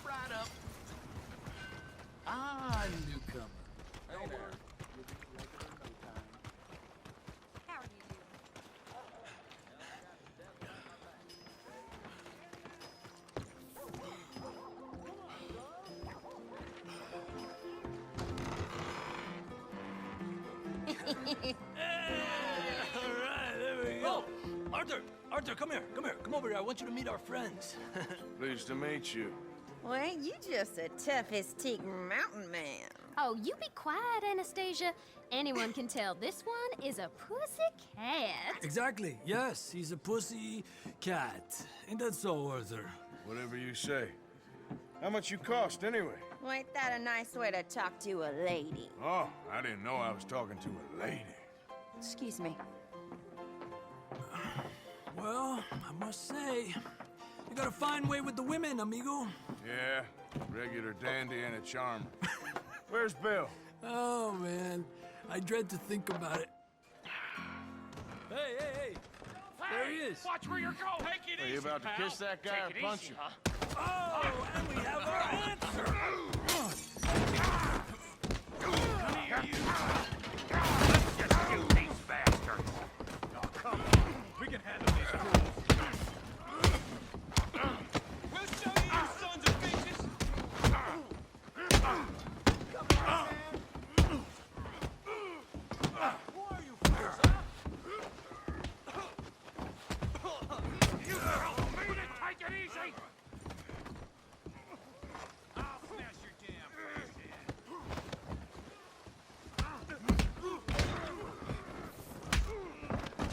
right up. Ah, newcomer. Hey there. You'll be regular in no time. How are you doing? All right, there we go. Arthur, come here. Come over here. I want you to meet our friends. Pleased to meet you. Well, ain't you just the toughest teak mountain man? Oh, you be quiet, Anastasia. Anyone can tell this one is a pussy cat. Exactly. Yes, he's a pussy cat. Ain't that so, Arthur? Whatever you say. How much you cost, anyway? Well, ain't that a nice way to talk to a lady? Oh, I didn't know I was talking to a lady. Excuse me. Well, I must say, you got a fine way with the women, amigo. Yeah, regular dandy and a charmer. Where's Bill? Oh, man. I dread to think about it. Hey! There he is. Watch where you're going. Take it Are easy, you about to pal. kiss that guy Take or it punch easy, him? huh? Oh, and we have our answer. Come here, you. Let's just shoot these bastards. Oh, come on. We can handle these fools. We'll show you, you sons of bitches. Who are you fools, huh? You girls, take it easy. I'll smash your damn face in.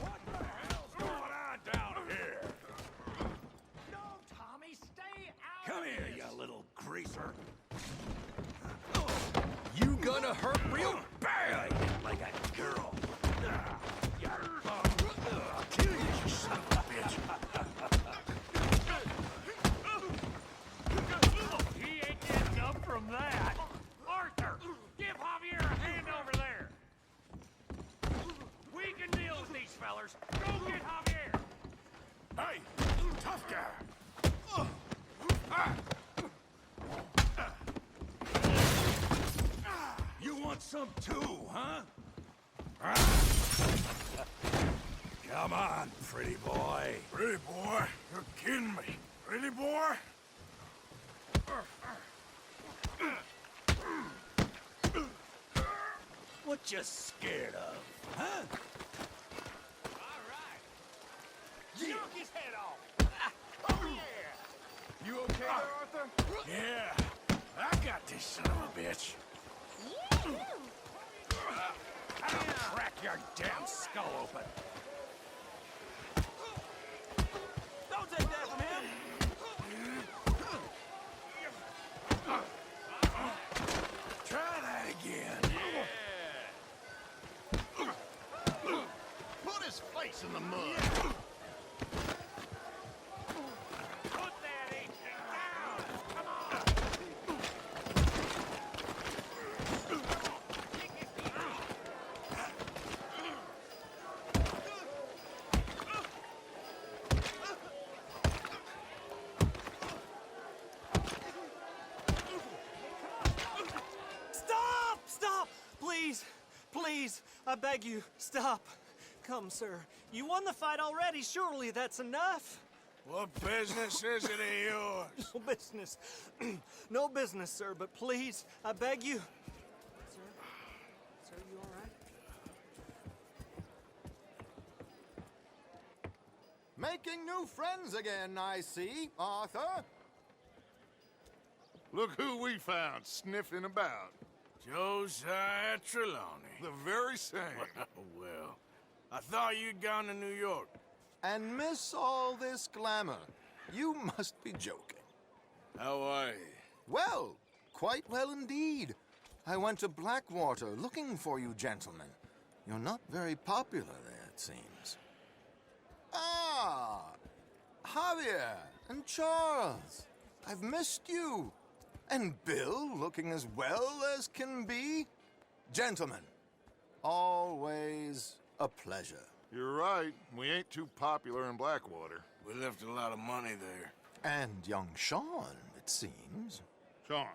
What the hell's going on down here? No, Tommy, stay out. Come here, you little greaser. You gonna hurt real bad, like a girl. I'll kill you, you son of a bitch. He ain't getting up from that. Arthur, give Javier a hand over there. We can deal with these fellers. Go get Javier. Hey, tough guy. You want some too, huh? Come on, pretty boy. Pretty boy? You're kidding me. Pretty boy? What you scared of, huh? All right. Knock his head off. Oh, yeah. You okay there, Arthur? Yeah, I got this son of a bitch. I'll crack your damn skull open. Don't take that from him. Try that again. Put his face in the mud. Put that ape down. Come on. Stop! Please, I beg you, stop. Come, sir. You won the fight already. Surely that's enough. What business is it of yours? No business. No business, sir, but please, I beg you. Sir? Sir, you all right? Making new friends again, I see, Arthur. Look who we found sniffing about. Josiah Trelawney. The very same. Well, I thought you'd gone to New York. And miss all this glamour. You must be joking. How are you? Well, quite well indeed. I went to Blackwater looking for you gentlemen. You're not very popular there, it seems. Ah, Javier and Charles. I've missed you. And Bill looking as well as can be. Gentlemen, always a pleasure. You're right. We ain't too popular in Blackwater. We left a lot of money there. And young Sean, it it seems. Sean,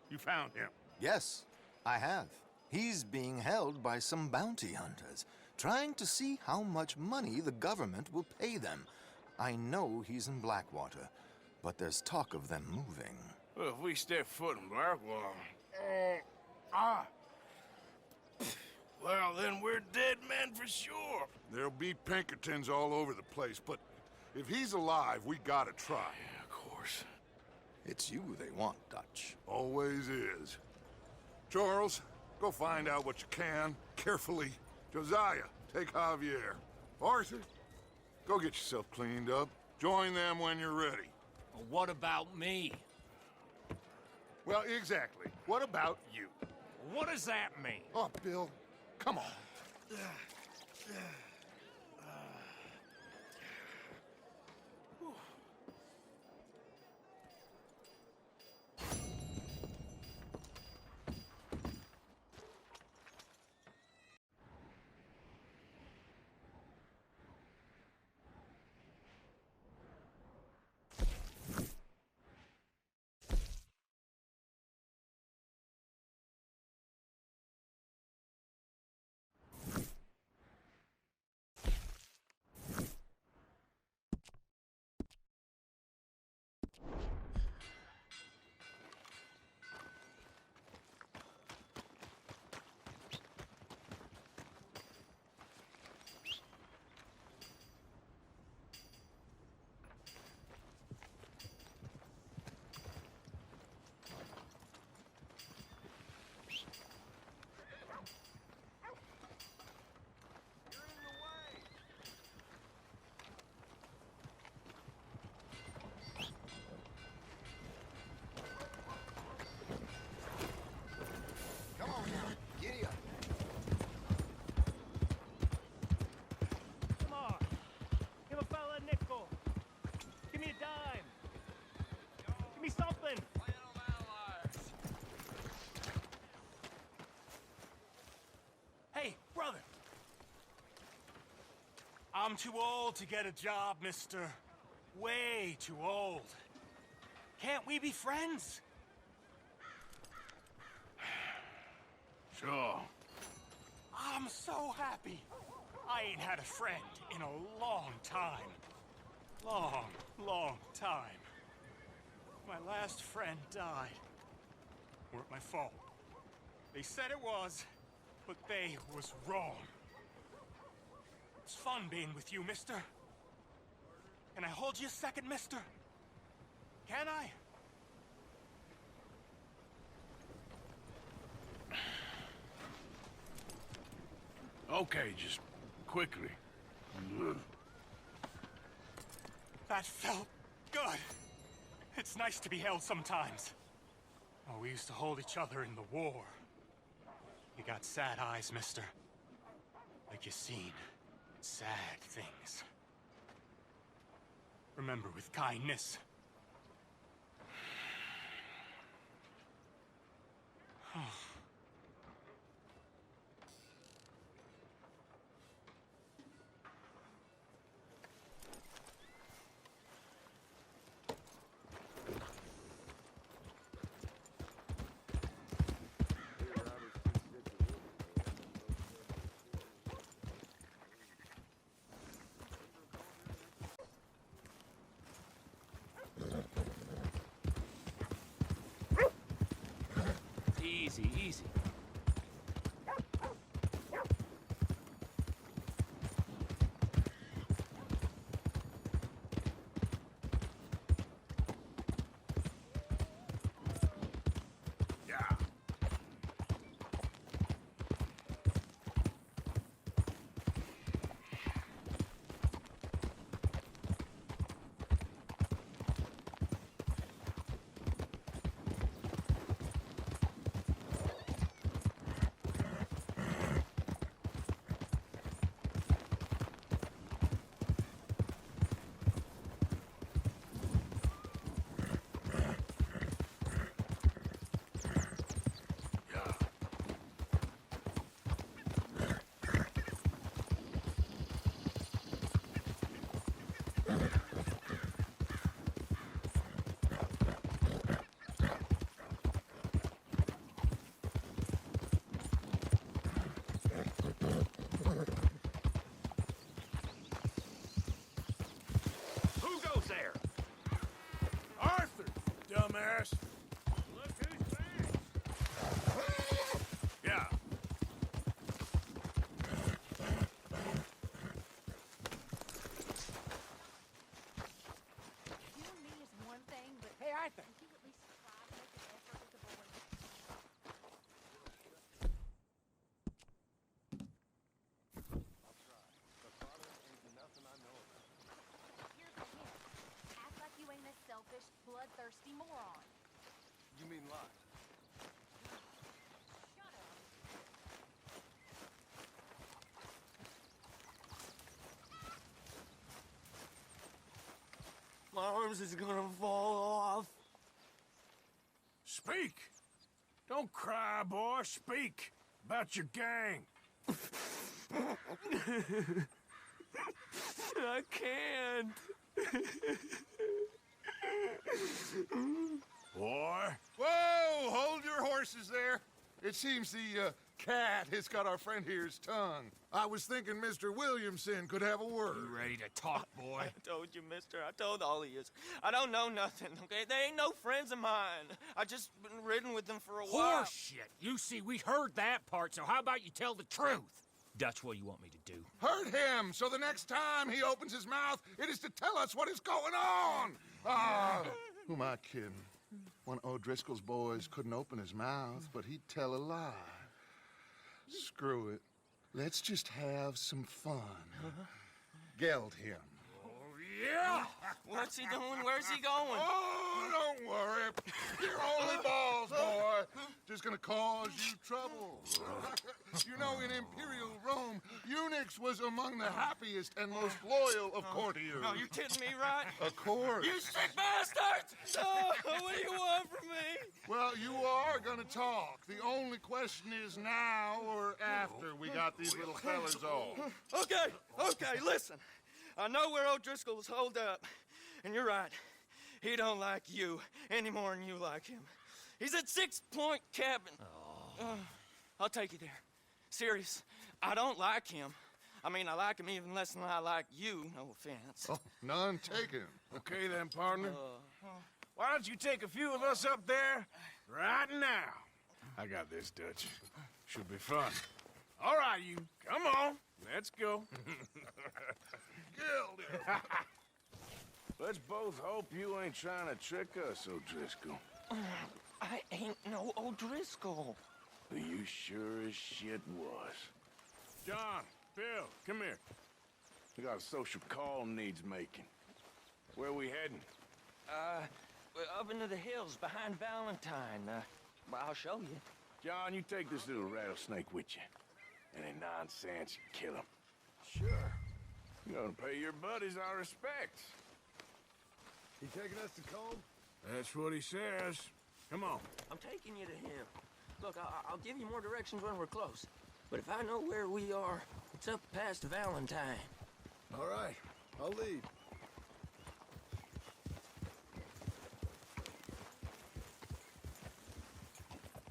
you found him. Yes, I have. He's being held by some bounty hunters, trying to see how much money the government will pay them. I know he's in Blackwater, but there's talk of them moving. Well, if we step foot in Blackwater... Well, then we're dead men for sure. There'll be Pinkertons all over the place, but if he's alive, we gotta try. Yeah, of course. It's you they want, Dutch. Always is. Charles, go find out what you can, carefully. Josiah, take Javier. Arthur, go get yourself cleaned up. Join them when you're ready. Well, what about me? Well, exactly. What about you? What does that mean? Oh, Bill, come on. Come on now, giddy up. Come on. Give a fella a nickel. Give me a dime. Give me something. Hey, brother. I'm too old to get a job, mister. Way too old. Can't we be friends? Sure. I'm so happy. I ain't had a friend in a long time. Long time. My last friend died. Weren't my fault. They said it was, but they was wrong. It's fun being with you, mister. Can I hold you a second, mister? Can I? Okay, just quickly. That felt good. It's nice to be held sometimes. Oh, we used to hold each other in the war. You got sad eyes, mister. Like you seen sad things. Remember with kindness. Easy, easy. Yeah. dumbass. Look who's back. Yeah. You and me is one thing, but Hey, Arthur. would you at least try to make an effort with the boys? Here's the hint. Act like you ain't a selfish, bloodthirsty moron. You mean lie? Shut up. My arms is gonna fall off. Speak. Don't cry, boy. Speak about your gang. I can't. Boy. Whoa! Hold your horses there. It seems the cat has got our friend here's tongue. I was thinking Mr. Williamson could have a word. You ready to talk, boy? I told you, mister. I told all of you. I don't know nothing, okay? They ain't no friends of mine. I just been riding with them for a while. Horseshit. You see, we heard that part, so how about you tell the truth? That's what you want me to do. Hurt him, so the next time he opens his mouth, it is to tell us what is going on. Ah, who am I kidding? One of O'Driscoll's boys couldn't open his mouth, but he'd tell a lie. Screw it. Let's just have some fun. Geld him. Yeah. What's he doing? Where's he going? Oh, don't worry. You're only balls, boy. Just gonna cause you trouble. You know, in Imperial Rome, eunuchs was among the happiest and most loyal of courtiers. No, you're kidding me, right? Of course. You sick bastards! Oh, what do you want from me? Well, you are gonna talk. The only question is now or after we got these little fellas off. Okay, listen. I know where O'Driscoll's holed up, and you're right. He don't like you any more than you like him. He's at 6 Point Cabin. I'll take you there. Serious, I don't like him. I mean, I like him even less than I like you, no offense. Oh, none taken. Okay then, partner. Why don't you take a few of us up there right now? I got this, Dutch. Should be fun. All right, you. Come on. Let's go. Geld him. Let's both hope you ain't trying to trick us, O'Driscoll. I ain't no O'Driscoll. You sure as shit was. John, Bill, come here. We got a social call needs making. Where we heading? Up into the hills behind Valentine. Well, I'll show you. John, you take this little rattlesnake with you. Any nonsense, you kill him. Sure. You gonna pay your buddies our respects. He taking us to Combe? That's what he says. Come on. I'm taking you to him. Look, I'll give you more directions when we're close. But if I know where we are, it's up past Valentine. All right, I'll lead.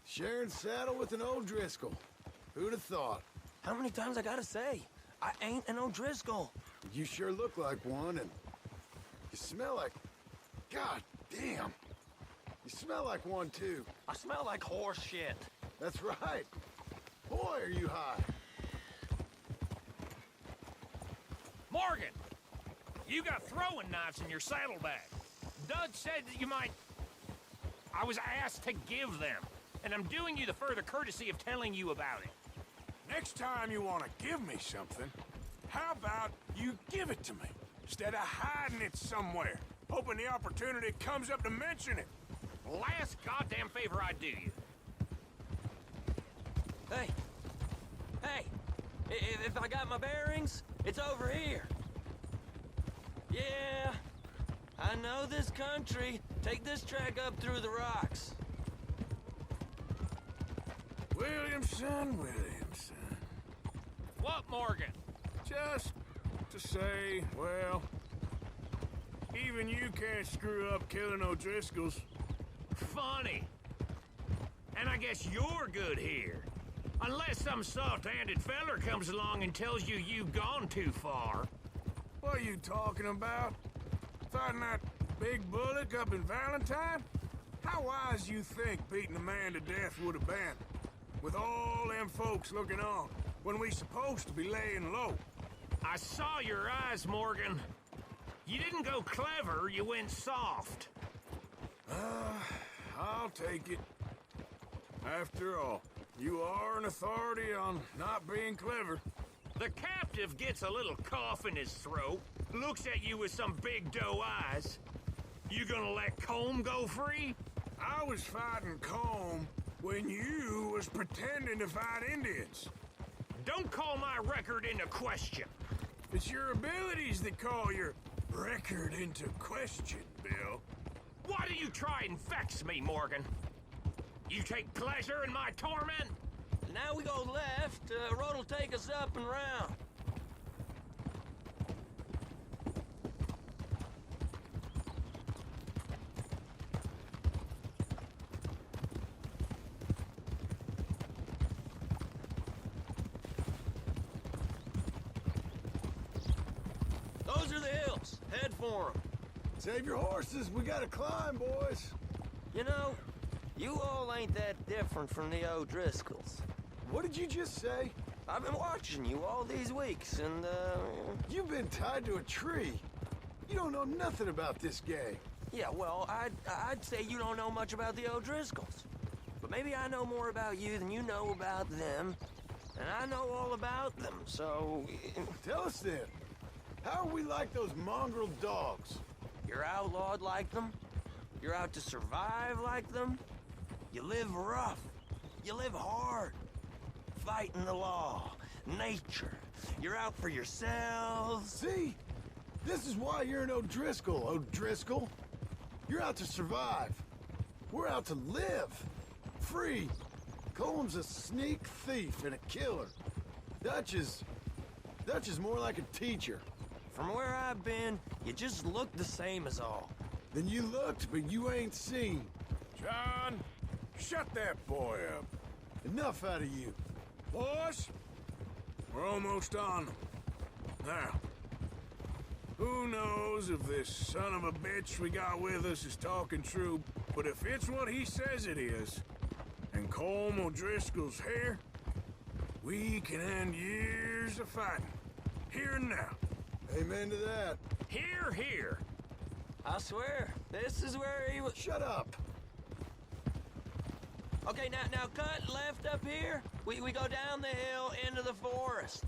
Sharing saddle with an O'Driscoll. Who'd have thought? How many times I gotta say? I ain't an O'Driscoll. You sure look like one, and you smell like... God damn. You smell like one, too. I smell like horse shit. That's right. Boy, are you high. Morgan! You got throwing knives in your saddlebag. Dud said that you might... I was asked to give them, and I'm doing you the further courtesy of telling you about it. Next time you want to give me something, how about you give it to me, instead of hiding it somewhere, hoping the opportunity comes up to mention it? Last goddamn favor I do you. Hey. If I got my bearings, it's over here. Yeah. I know this country. Take this track up through the rocks. Williamson. What, Morgan? Just to say, well, even you can't screw up killing O'Driscolls. Funny. And I guess you're good here. Unless some soft-handed feller comes along and tells you you've gone too far. What are you talking about? Fighting that big bullock up in Valentine? How wise you think beating a man to death would have been? With all them folks looking on, when we supposed to be laying low. I saw your eyes, Morgan. You didn't go clever, you went soft. I'll take it. After all, you are an authority on not being clever. The captive gets a little cough in his throat, looks at you with some big doe eyes. You gonna let Colm go free? I was fighting Colm when you was pretending to fight Indians. Don't call my record into question. It's your abilities that call your record into question, Bill. Why do you try and vex me, Morgan? You take pleasure in my torment? Now we go left. Road'll take us up and round. Those are the hills. Head for them. Save your horses. We gotta climb, boys. You know, you all ain't that different from the O'Driscolls. What did you just say? I've been watching you all these weeks, and, You've been tied to a tree. You don't know nothing about this gang. yeah, well, I'd say you don't know much about the O'Driscolls. But maybe I know more about you than you know about them. And I know all about them, so... Tell us then. How are we like those mongrel dogs? You're outlawed like them. You're out to survive like them. You live rough. You live hard. Fighting the law, nature. You're out for yourselves. See? This is why you're an O'Driscoll, O'Driscoll. You're out to survive. We're out to live. Free. Colm's a sneak thief and a killer. Dutch is more like a teacher. From where I've been, you just look the same as all. Then you looked, but you ain't seen. John, shut that boy up. Enough out of you. Boys, we're almost on them. Now, who knows if this son of a bitch we got with us is talking true, but if it's what he says it is, and Colm O'Driscoll's here, we can end years of fighting. Here and now. Amen to that. Here, here. I swear, this is where he was... Shut up. Okay, now cut left up here. We go down the hill into the forest.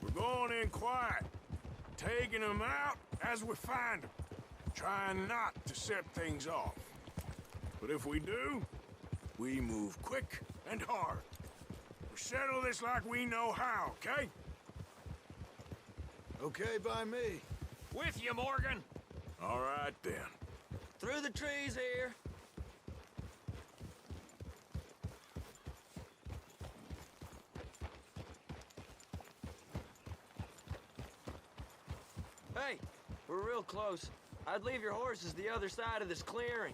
We're going in quiet, taking them out as we find them, trying not to set things off. But if we do, we move quick and hard. We settle this like we know how, okay? Okay by me. With you, Morgan. All right, then. Through the trees here. Hey, we're real close. I'd leave your horses the other side of this clearing.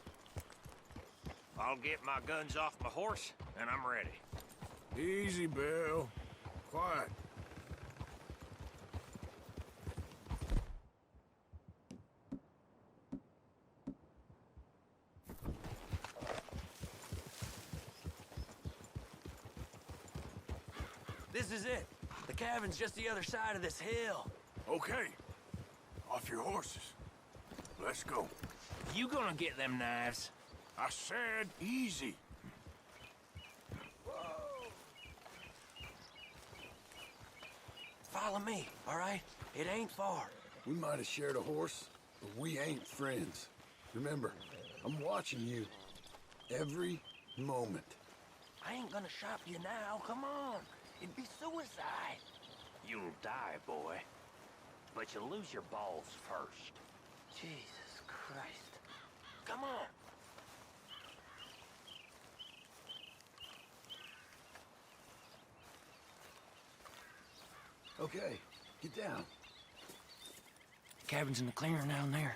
I'll get my guns off my horse, and I'm ready. Easy, Bill. Quiet. This is it. The cabin's just the other side of this hill. Okay. Off your horses. Let's go. You gonna get them knives? I said easy. Follow me, all right? It ain't far. We might have shared a horse, but we ain't friends. Remember, I'm watching you. Every moment. I ain't gonna shop you now. Come on. It'd be suicide. You'll die, boy. But you'll lose your balls first. Jesus Christ. Come on. Okay, get down. Cabin's in the clearing down there.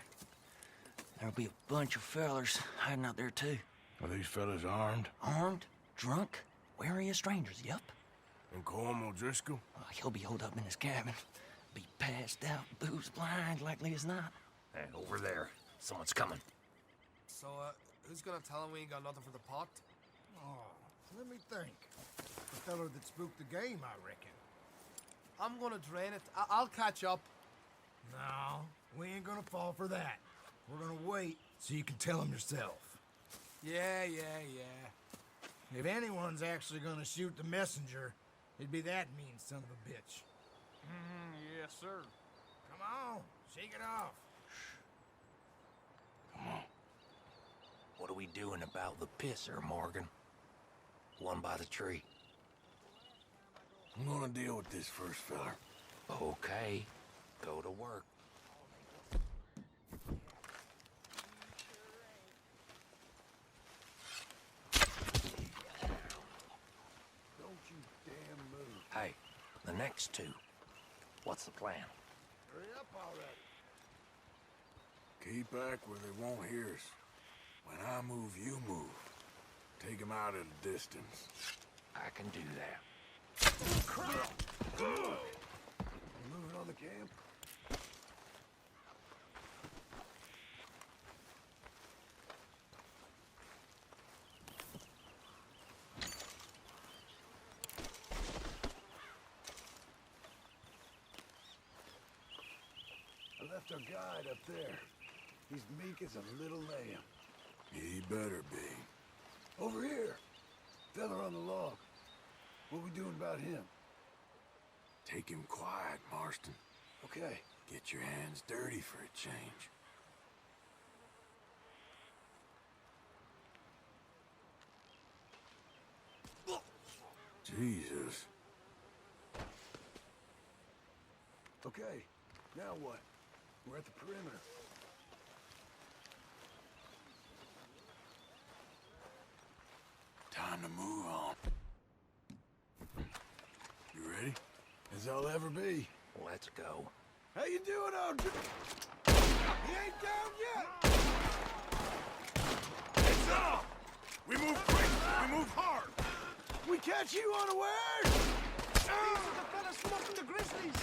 There'll be a bunch of fellers hiding out there, too. Are these fellas armed? Armed, drunk, wary of strangers, yup. And Colm O'Driscoll? He'll be holed up in his cabin. Be passed out, booze blind, likely as not. Hey, over there. Someone's coming. So, who's gonna tell him we ain't got nothing for the pot? Oh, let me think. The fella that spooked the game, I reckon. I'm gonna drain it. I'll catch up. No, we ain't gonna fall for that. We're gonna wait so you can tell him yourself. Yeah. If anyone's actually gonna shoot the messenger, it'd be that mean son of a bitch. Yes, sir. Come on, shake it off. Come on. What are we doing about the pisser, Morgan? One by the tree. I'm gonna deal with this first, fella. Okay. Go to work. Don't you damn move. Hey, the next two. What's the plan? Hurry up already. Keep back where they won't hear us. When I move, you move. Take them out at a distance. I can do that. You moving on the camp? I left our guide up there. He's meek as a little lamb. He better be. Over here. Fella on the log. What we doing about him? Take him quiet, Marston. Okay. Get your hands dirty for a change. Jesus. Okay. Now what? We're at the perimeter. Time to move on. You ready? As I'll ever be. Let's go. How you doing, Audrey? He ain't down yet! It's up! We move quick! We move hard! We catch you unawares! These are the fellas from up in the Grizzlies.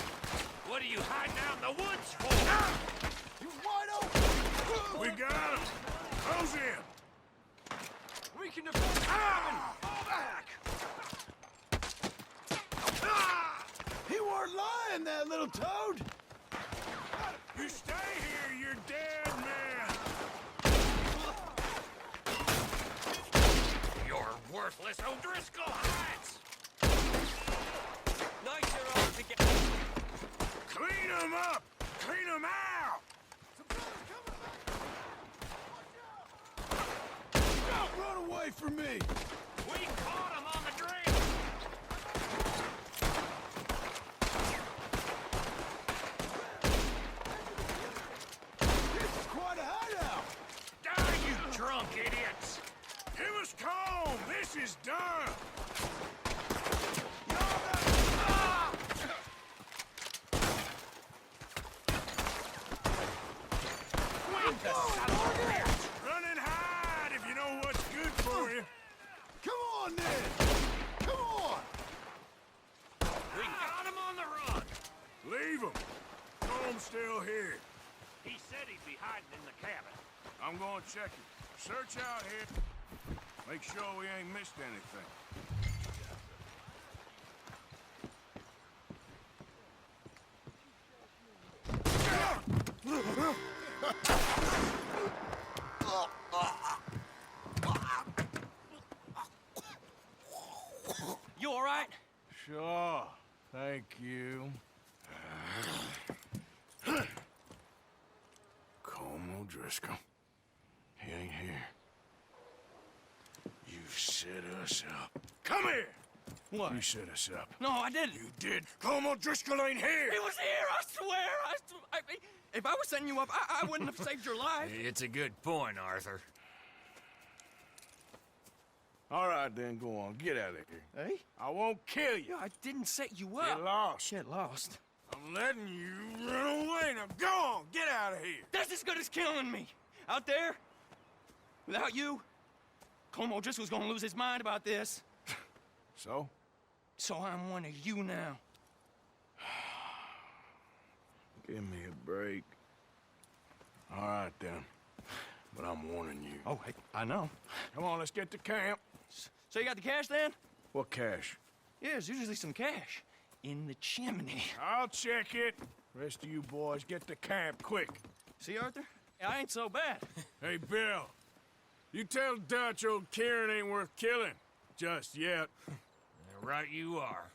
What are you hiding out in the woods for? He's wide open! We got him! Close in! We can defend the cabin. Fall back. He weren't lying, that little toad! You stay here, you're dead, man! You're worthless O'Driscoll hides! Nice you're all together. Clean them up! Clean them out! Don't run away from me! We caught him on the drink! This is quite a hideout! Die, you drunk idiots! Give us comb! This is done! Wake the son of a bitch! Run and hide if you know what's good for you! Come on, then! Come on! We got him on the run! Leave him! Comb's still here. He said he'd be hiding in the cabin. I'm going to check it. Search out here. Make sure we ain't missed anything. You all right? Sure. Thank you. Colm O'Driscoll. He ain't here. You set us up. Come here! What? You set us up. No, I didn't. You did. Colm O'Driscoll ain't here! He was here, I swear. If I was setting you up, I wouldn't have saved your life. It's a good point, Arthur. All right, then, go on. Get out of here. Hey? I won't kill you. I didn't set you up. Get lost. Get lost. I'm letting you run away. Now go on. Get out of here. That's as good as killing me. Out there, without you, Colm O'Driscoll's gonna lose his mind about this. So? So I'm one of you now. Give me a break. All right, then. But I'm warning you. Oh, hey, I know. Come on, let's get to camp. So you got the cash then? What cash? Yeah, there's usually some cash in the chimney. I'll check it. Rest of you boys, get to camp quick. See, Arthur? I ain't so bad. Hey, Bill. You tell Dutch old Kieran ain't worth killing. Just yet. Right you are.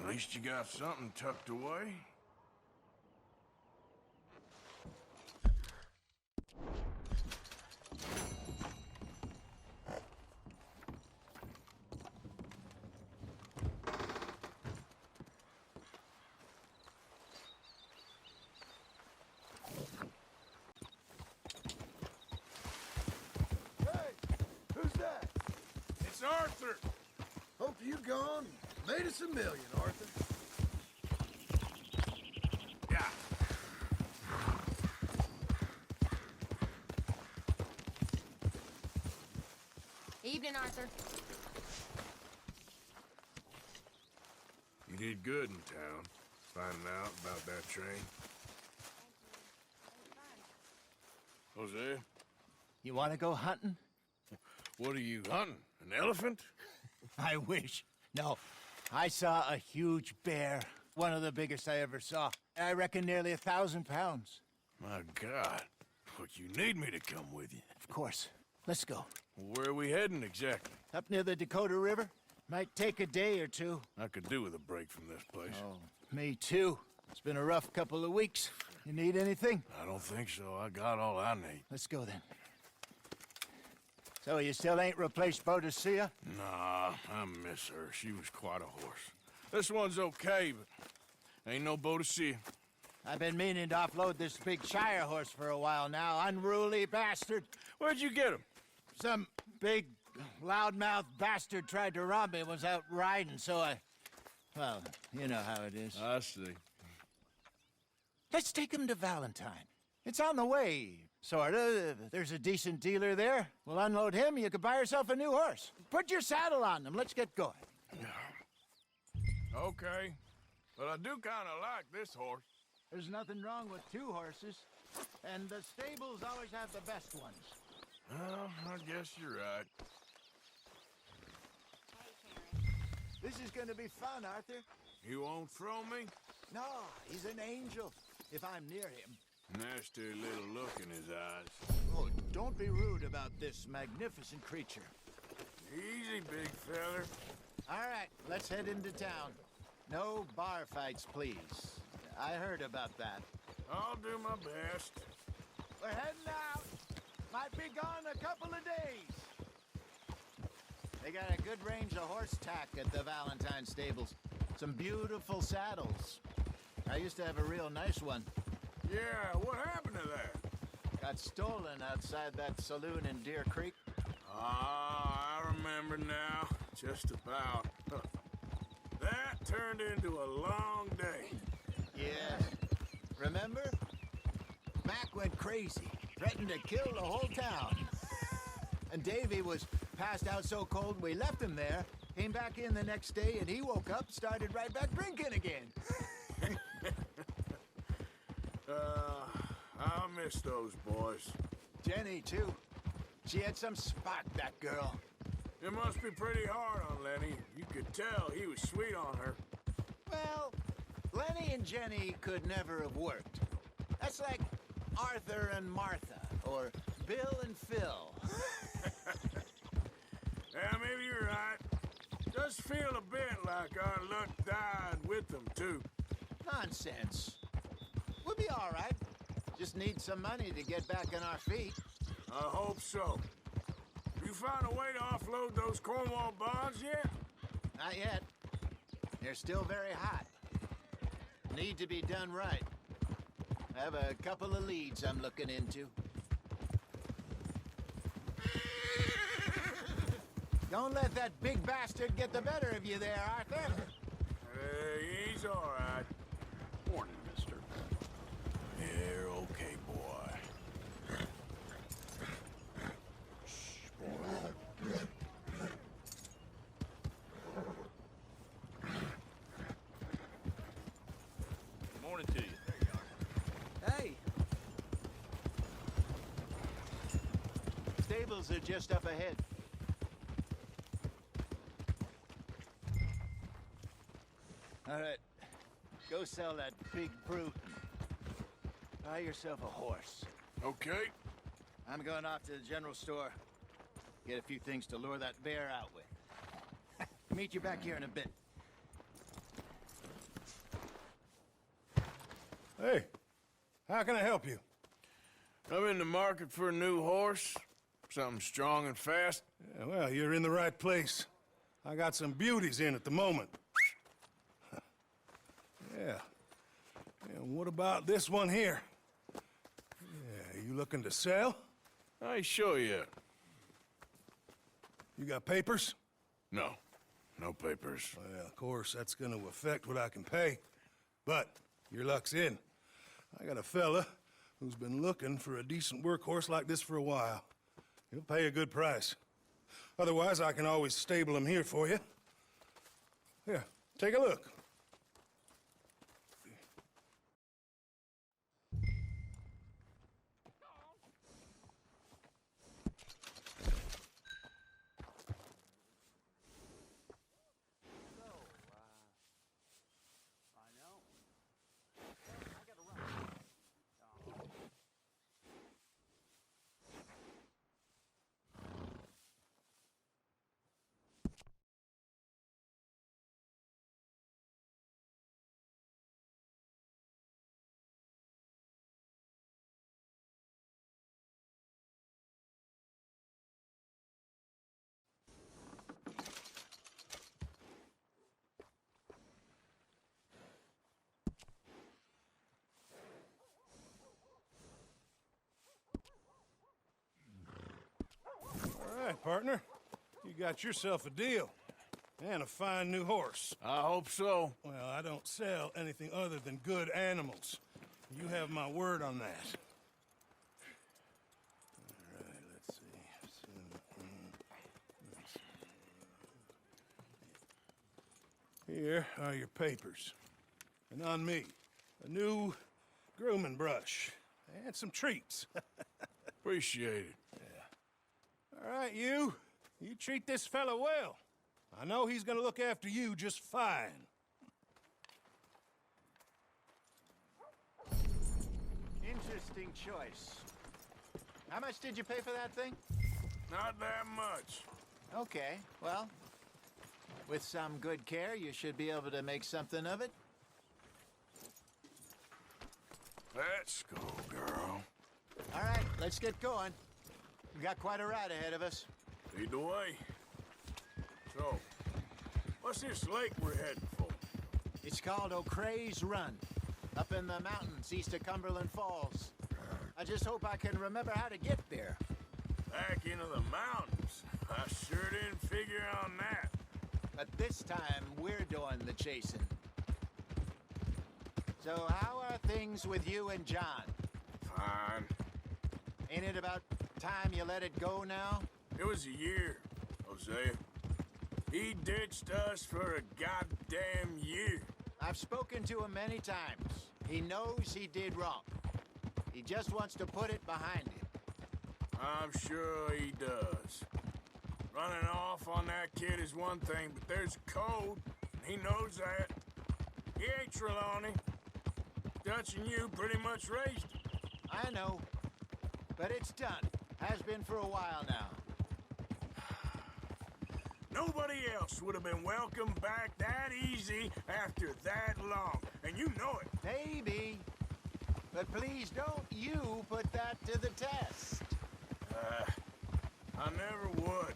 At least you got something tucked away. Who's that? It's Arthur! Hope you gone. Made us $1 million, Arthur. Yeah. Evening, Arthur. You did good in town, finding out about that train. Jose, You want to go hunting? what are you hunting? An elephant? I wish. No, I saw a huge bear. One of the biggest I ever saw. I reckon nearly 1,000 pounds. My God. Look, you need me to come with you. Of course. Let's go. Where are we heading exactly? Up near the Dakota River. Might take a day or two. I could do with a break from this place. Oh, me too. It's been a rough couple of weeks. You need anything? I don't think so. I got all I need. Let's go then. So you still ain't replaced Boadicea? Nah, I miss her. She was quite a horse. This one's okay, but ain't no Boadicea. I've been meaning to offload this big Shire horse for a while now. Unruly bastard. Where'd you get him? Some big, loudmouth bastard tried to rob me and was out riding, so I... Well, you know how it is. I see. Let's take him to Valentine. It's on the way, sorta. There's a decent dealer there. We'll unload him, you could buy yourself a new horse. Put your saddle on him, let's get going. Okay, but I do kind of like this horse. There's nothing wrong with 2 horses, and the stables always have the best ones. Well, I guess you're right. This is gonna be fun, Arthur. You won't throw me? No, he's an angel, if I'm near him. Nasty little look in his eyes. Oh, don't be rude about this magnificent creature. Easy, big feller. All right, let's head into town. No bar fights, please. I heard about that. I'll do my best. We're heading out. Might be gone a couple of days. They got a good range of horse tack at the Valentine stables. Some beautiful saddles. I used to have a real nice one. Yeah, what happened to that? Got stolen outside that saloon in Deer Creek. Ah, I remember now. Just about. That turned into a long day. Yes. Remember? Mac went crazy. Threatened to kill the whole town. And Davy was passed out so cold we left him there. Came back in the next day and he woke up, started right back drinking again. I'll miss those boys. Jenny, too. She had some spot, that girl. It must be pretty hard on Lenny. You could tell he was sweet on her. Well, Lenny and Jenny could never have worked. That's like Arthur and Martha. or Bill and Phil. Yeah, maybe you're right. Does feel a bit like our luck died with them, too. Nonsense. We'll be all right. Just need some money to get back on our feet. I hope so. You found a way to offload those Cornwall bonds yet? Not yet. They're still very hot. Need to be done right. I have a couple of leads I'm looking into. Don't let that big bastard get the better of you there, Arthur. He's all right. Morning, mister. You're okay, boy. Shh, boy. Morning to you. Hey! Stables are just up ahead. All right, go sell that big brute. Buy yourself a horse. Okay. I'm going off to the general store. Get a few things to lure that bear out with. Meet you back here in a bit. Hey, how can I help you? I'm in the market for a new horse. Something strong and fast. Yeah, well, you're in the right place. I got some beauties in at the moment. Yeah. And what about this one here? Yeah, you looking to sell? I ain't sure yet. You got papers? No. No papers. Well, of course, that's gonna affect what I can pay. But your luck's in. I got a fella who's been looking for a decent workhorse like this for a while. He'll pay a good price. Otherwise, I can always stable him here for you. Here, take a look. All right, partner. You got yourself a deal. And a fine new horse. I hope so. Well, I don't sell anything other than good animals. You have my word on that. All right, let's see. Here are your papers. And on me, a new grooming brush. And some treats. Appreciate it. All right, you treat this fella well. I know he's gonna look after you just fine. Interesting choice. How much did you pay for that thing? Not that much. Okay, well, with some good care, you should be able to make something of it. Let's go, girl. All right, let's get going. We got quite a ride ahead of us. Lead the way. So, what's this lake we're heading for? It's called O'Creagh's Run, up in the mountains east of Cumberland Falls. I just hope I can remember how to get there. Back into the mountains? I sure didn't figure on that. But this time, we're doing the chasing. So how are things with you and John? Fine. Ain't it about time you let it go now? It was a year, Hosea. He ditched us for a goddamn year. I've spoken to him many times. He knows he did wrong. He just wants to put it behind him. I'm sure he does. Running off on that kid is one thing, but there's code, and he knows that. He ain't Trelawney. Dutch and you pretty much raised him. I know. But it's done. Has been for a while now. Nobody else would have been welcomed back that easy after that long, and you know it. Maybe. But please don't you put that to the test. I never would.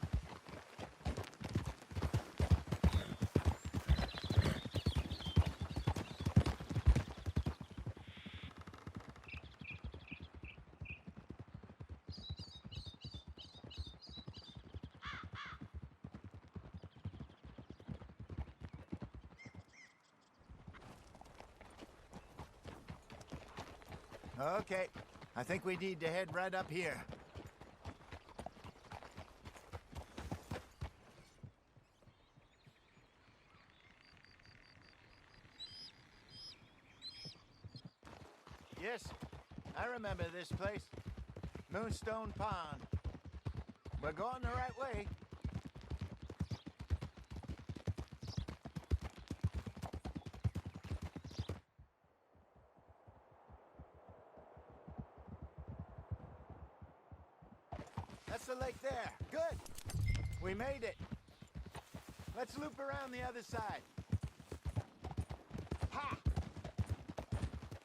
Okay, I think we need to head right up here. Yes, I remember this place. Moonstone Pond. We're going the right way. That's the lake there. Good. We made it. Let's loop around the other side. Ha!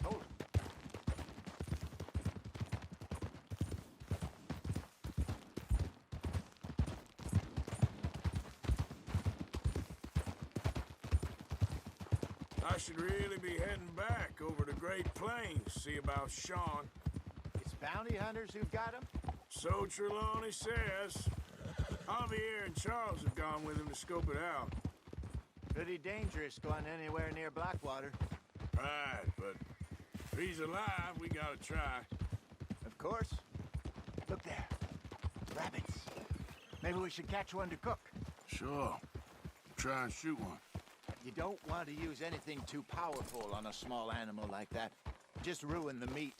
Oh. I should really be heading back over to Great Plains, see about Sean. It's bounty hunters who've got him? So Trelawney says. Javier and Charles have gone with him to scope it out. Pretty dangerous going anywhere near Blackwater. Right, but if he's alive, we gotta try. Of course. Look there. Rabbits. Maybe we should catch one to cook. Sure. Try and shoot one. You don't want to use anything too powerful on a small animal like that. Just ruin the meat.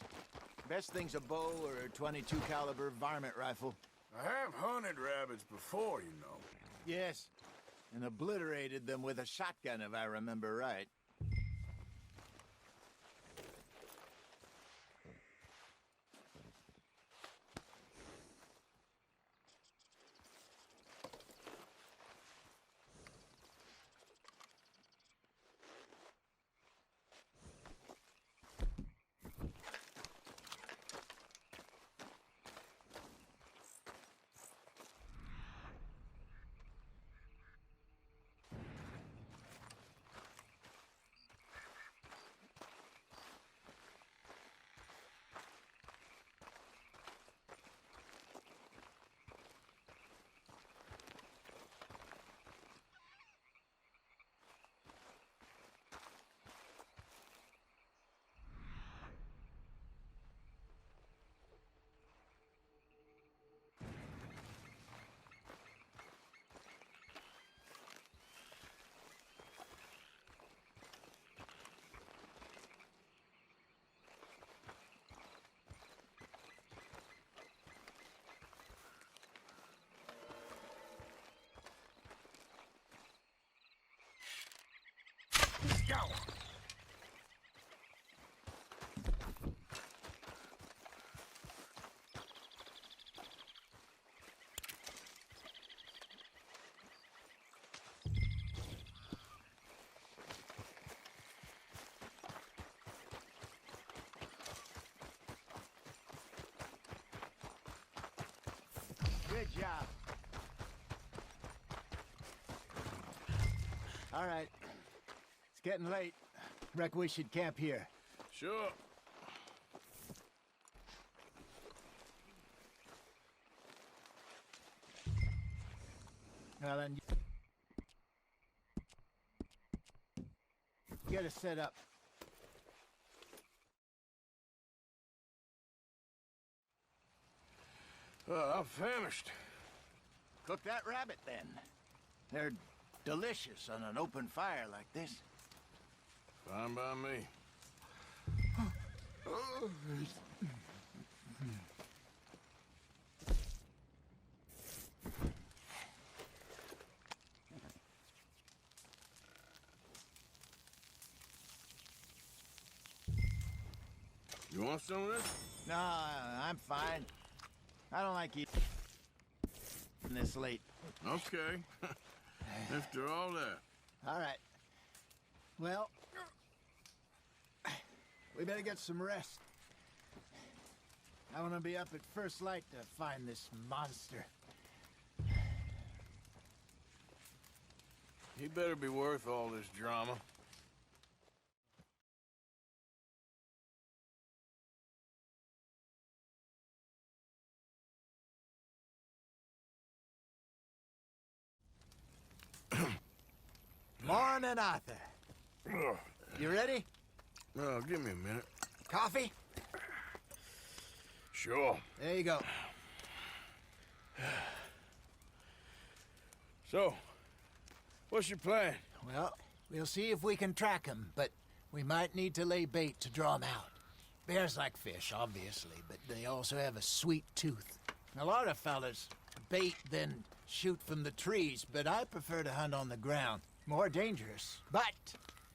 Best thing's a bow or a .22 caliber varmint rifle. I have hunted rabbits before, you know. Yes, and obliterated them with a shotgun, if I remember right. Go! Good job. All right. It's getting late. Reckon we should camp here. Sure. Well, then, get us set up. I'm famished. Cook that rabbit, then. They're delicious on an open fire like this. Fine by me. You want some of this? No, I'm fine. I don't like eating this late. Okay. After all that. All right. Well, we better get some rest. I want to be up at first light to find this monster. He better be worth all this drama. Morning, Arthur. You ready? Oh, give me a minute. Coffee? Sure. There you go. So, what's your plan? Well, we'll see if we can track him, but we might need to lay bait to draw him out. Bears like fish, obviously, but they also have a sweet tooth. A lot of fellas bait, then shoot from the trees, but I prefer to hunt on the ground. More dangerous, but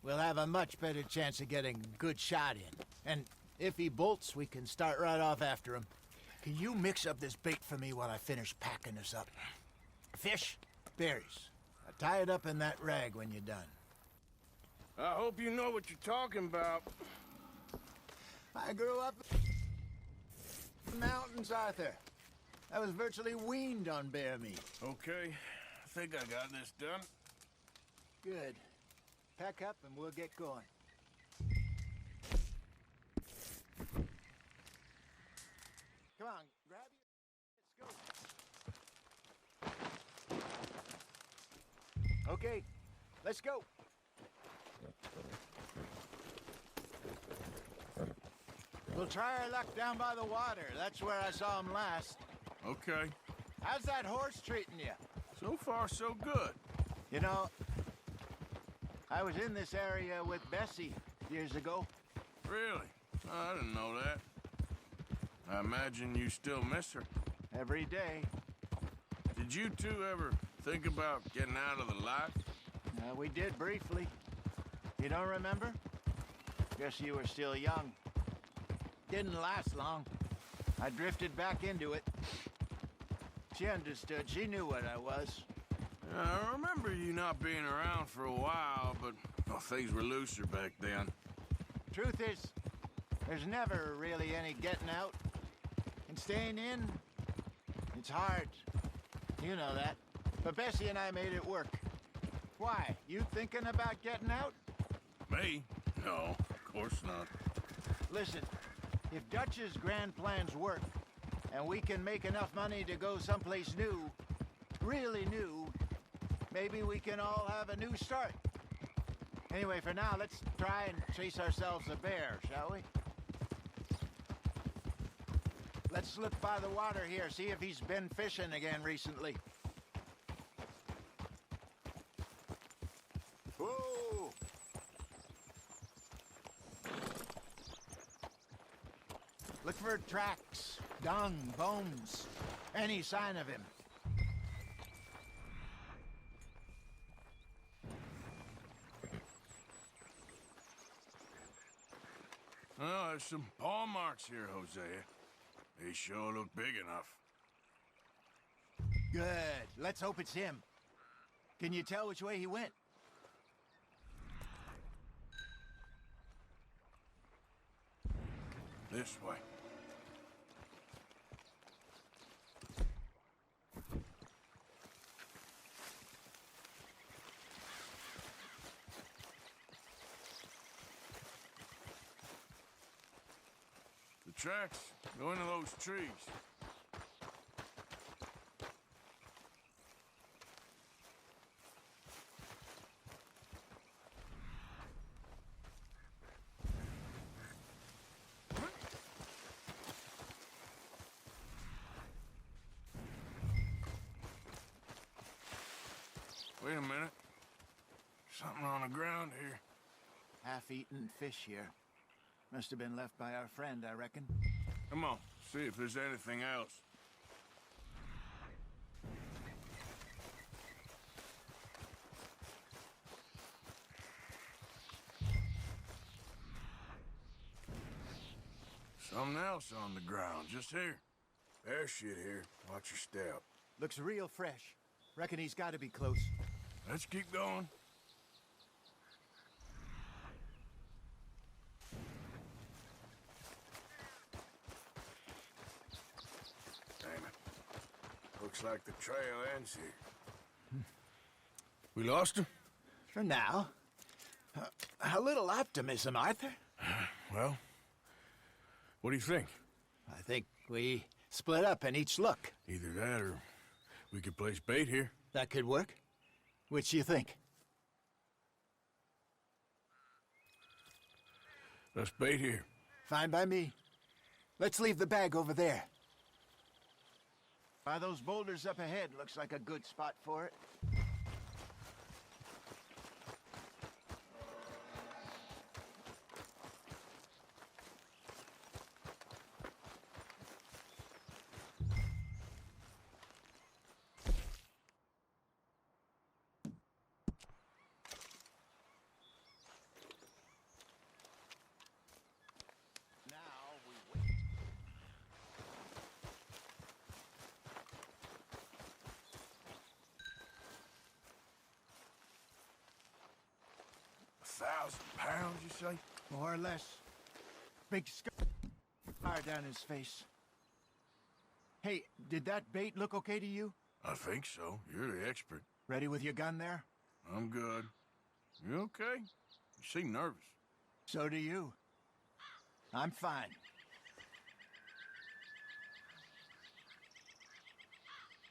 we'll have a much better chance of getting a good shot in. And if he bolts, we can start right off after him. Can you mix up this bait for me while I finish packing this up? Fish, berries. Tie it up in that rag when you're done. I hope you know what you're talking about. I grew up in the mountains, Arthur. I was virtually weaned on bear meat. Okay, I think I got this done. Good. Pack up and we'll get going. Come on, grab your... Let's go. Okay, let's go. We'll try our luck down by the water. That's where I saw him last. Okay. How's that horse treating you? So far, so good. You know, I was in this area with Bessie years ago. Really? I didn't know that. I imagine you still miss her. Every day. Did you two ever think about getting out of the life? We did briefly. You don't remember? Guess you were still young. Didn't last long. I drifted back into it. She understood. She knew what I was. I remember you not being around for a while, but well, things were looser back then. Truth is, there's never really any getting out. And staying in, it's hard. You know that. But Bessie and I made it work. Why? You thinking about getting out? Me? No, of course not. Listen, if Dutch's grand plans work, and we can make enough money to go someplace new, really new, maybe we can all have a new start. Anyway, for now, let's try and chase ourselves a bear, shall we? Let's look by the water here, see if he's been fishing again recently. Whoa! Look for tracks, dung, bones, any sign of him. Oh, there's some paw marks here, Hosea. They sure look big enough. Good. Let's hope it's him. Can you tell which way he went? This way. The tracks go into those trees. Wait a minute. Something on the ground here. Half-eaten fish here. Must have been left by our friend, I reckon. Come on, see if there's anything else. Something else on the ground, just here. There's shit here. Watch your step. Looks real fresh. Reckon he's got to be close. Let's keep going. Damn it. Looks like the trail ends here. We lost him? For now. A little optimism, Arthur. Well, what do you think? I think we split up and each look. Either that or we could place bait here. That could work. Which you think? Let's bait here. Fine by me. Let's leave the bag over there. By those boulders up ahead, looks like a good spot for it. £1,000, you say? More or less. Big scar down his face. Hey, did that bait look okay to you? I think so. You're the expert. Ready with your gun there? I'm good. You okay? You seem nervous. So do you. I'm fine.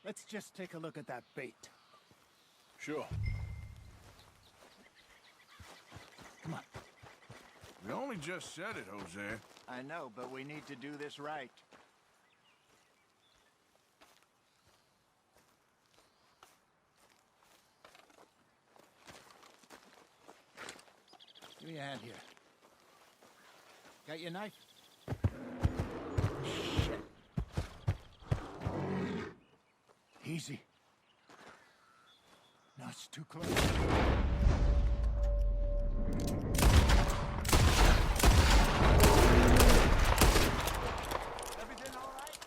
Let's just take a look at that bait. Sure. Come on. We only just said it, Jose. I know, but we need to do this right. Give me a hand here. Got your knife? Shit. Easy. No, it's too close. Everything all right?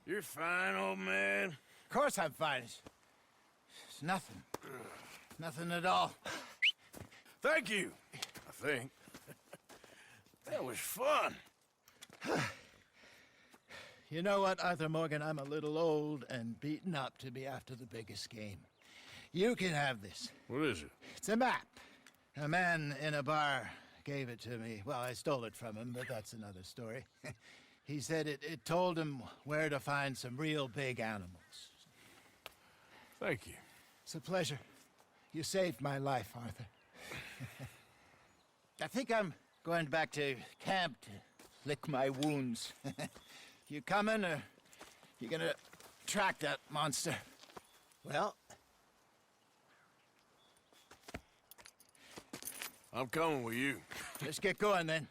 You're fine, old man. Of course I'm fine. It's nothing. Nothing at all. Thank you, I think. That was fun. You know what, Arthur Morgan? I'm a little old and beaten up to be after the biggest game. You can have this. What is it? It's a map. A man in a bar gave it to me. Well, I stole it from him, but that's another story. He said it told him where to find some real big animals. Thank you. It's a pleasure. You saved my life, Arthur. I think I'm going back to camp to lick my wounds. You coming, or you gonna track that monster? Well, I'm coming with you. let's get going then.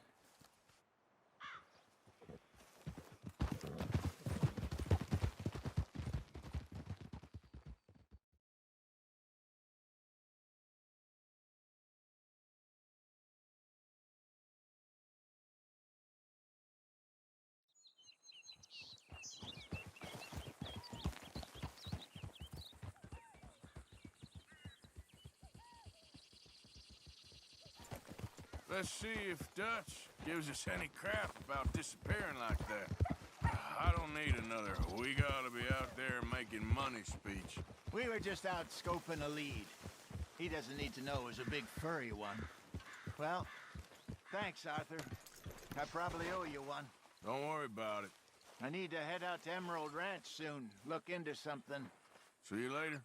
Let's see if Dutch gives us any crap about disappearing like that. I don't need another "we gotta be out there making money" speech. We were just out scoping a lead. He doesn't need to know it was a big furry one. Well, thanks, Arthur. I probably owe you one. Don't worry about it. I need to head out to Emerald Ranch soon. Look into something. See you later.